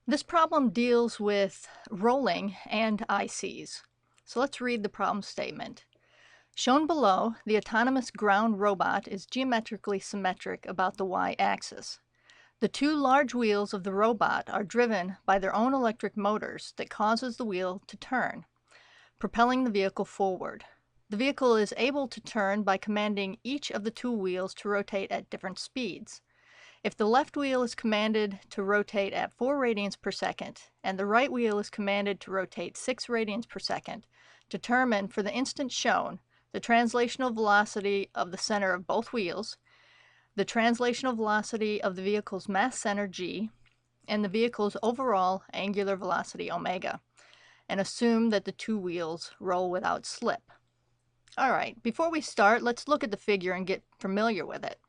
This problem deals with rolling and ICs. So let's read the problem statement. Shown below, the autonomous ground robot is geometrically symmetric about the y-axis. The two large wheels of the robot are driven by their own electric motors that causes the wheel to turn, propelling the vehicle forward. The vehicle is able to turn by commanding each of the two wheels to rotate at different speeds. If the left wheel is commanded to rotate at 4 radians per second and the right wheel is commanded to rotate 6 radians per second, determine for the instant shown the translational velocity of the center of both wheels, the translational velocity of the vehicle's mass center g, and the vehicle's overall angular velocity omega, and assume that the two wheels roll without slip. All right, before we start, let's look at the figure and get familiar with it.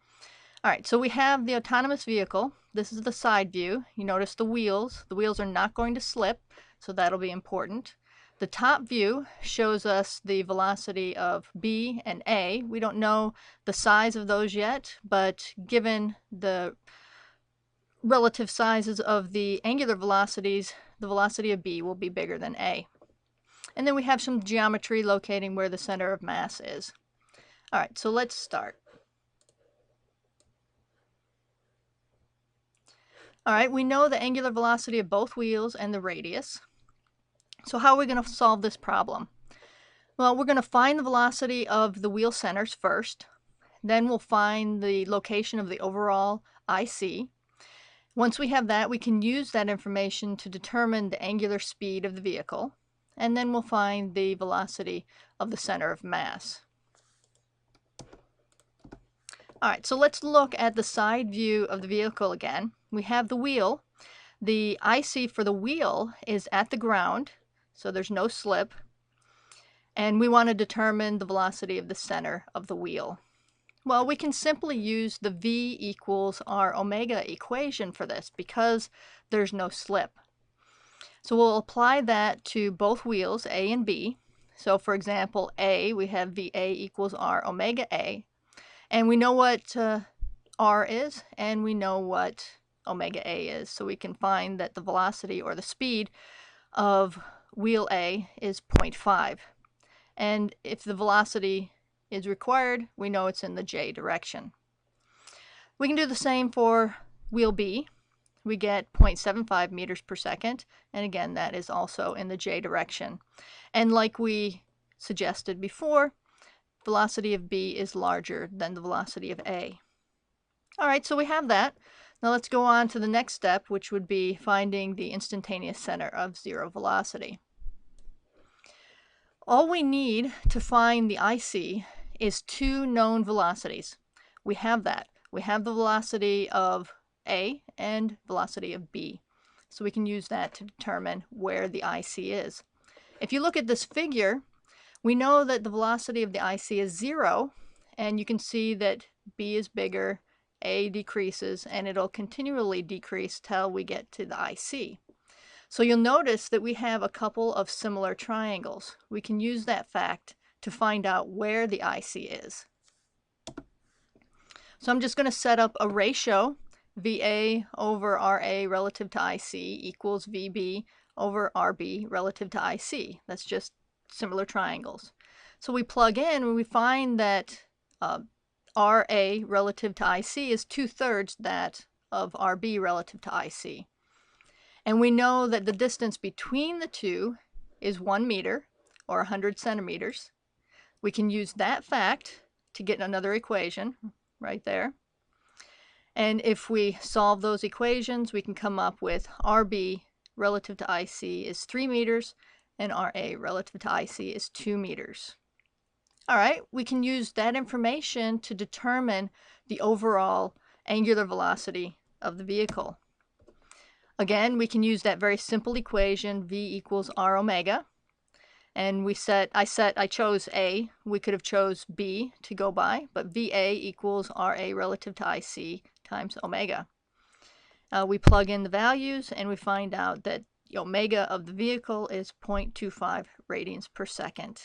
All right, so we have the autonomous vehicle. This is the side view. You notice the wheels. The wheels are not going to slip, so that'll be important. The top view shows us the velocity of B and A. We don't know the size of those yet, but given the relative sizes of the angular velocities, the velocity of B will be bigger than A. And then we have some geometry locating where the center of mass is. All right, so let's start. All right, we know the angular velocity of both wheels and the radius. So how are we going to solve this problem? Well, we're going to find the velocity of the wheel centers first. Then we'll find the location of the overall IC. Once we have that, we can use that information to determine the angular speed of the vehicle. And then we'll find the velocity of the center of mass. All right, so let's look at the side view of the vehicle again. We have the wheel. The IC for the wheel is at the ground, so there's no slip. And we want to determine the velocity of the center of the wheel. Well, we can simply use the V equals R omega equation for this because there's no slip. So we'll apply that to both wheels, A and B. So for example, A, we have VA equals R omega A. And we know what R is, and we know what omega A is. So we can find that the velocity or the speed of wheel A is 0.5. And if the velocity is required, we know it's in the J direction. We can do the same for wheel B. We get 0.75 meters per second. And again, that is also in the J direction. And like we suggested before, velocity of B is larger than the velocity of A. All right, so we have that. Now let's go on to the next step, which would be finding the instantaneous center of zero velocity. All we need to find the IC is two known velocities. We have that. We have the velocity of A and velocity of B. So we can use that to determine where the IC is. If you look at this figure, we know that the velocity of the IC is 0, and you can see that B is bigger, A decreases, and it'll continually decrease till we get to the IC. So you'll notice that we have a couple of similar triangles. We can use that fact to find out where the IC is. So I'm just going to set up a ratio. VA over RA relative to IC equals VB over RB relative to IC. That's just similar triangles. So we plug in and we find that RA relative to IC is 2/3 that of RB relative to IC. And we know that the distance between the two is 1 meter or 100 centimeters. We can use that fact to get another equation right there. And if we solve those equations, we can come up with RB relative to IC is 3 meters and RA relative to IC is 2 meters. All right, we can use that information to determine the overall angular velocity of the vehicle. Again, we can use that very simple equation, V equals R omega. And I chose A. We could have chose B to go by, but VA equals RA relative to IC times omega. We plug in the values and we find out that the omega of the vehicle is 0.25 radians per second.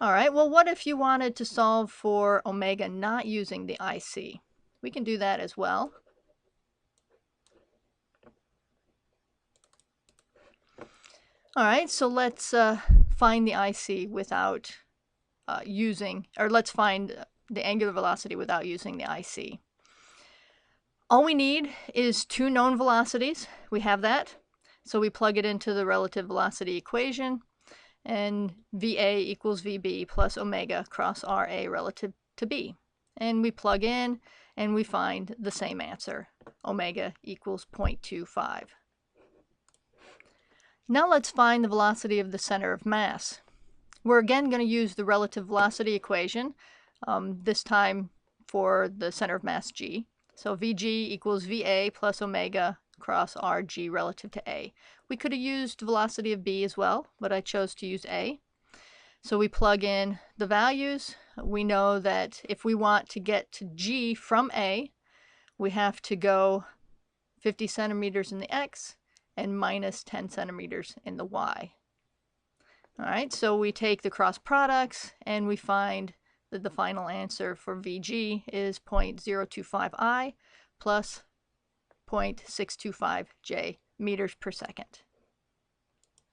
All right, well, what if you wanted to solve for omega not using the IC? We can do that as well. All right, so let's find the IC without let's find the angular velocity without using the IC. All we need is two known velocities. We have that. So we plug it into the relative velocity equation, and VA equals VB plus omega cross RA relative to B. And we plug in, and we find the same answer. Omega equals 0.25. Now let's find the velocity of the center of mass. We're again going to use the relative velocity equation, this time for the center of mass G. So Vg equals Va plus omega cross Rg relative to A. We could have used velocity of B as well, but I chose to use A. So we plug in the values. We know that if we want to get to G from A, we have to go 50 centimeters in the X and minus 10 centimeters in the Y. All right, so we take the cross products and we find that the final answer for Vg is 0.025 I plus 0.625 J meters per second.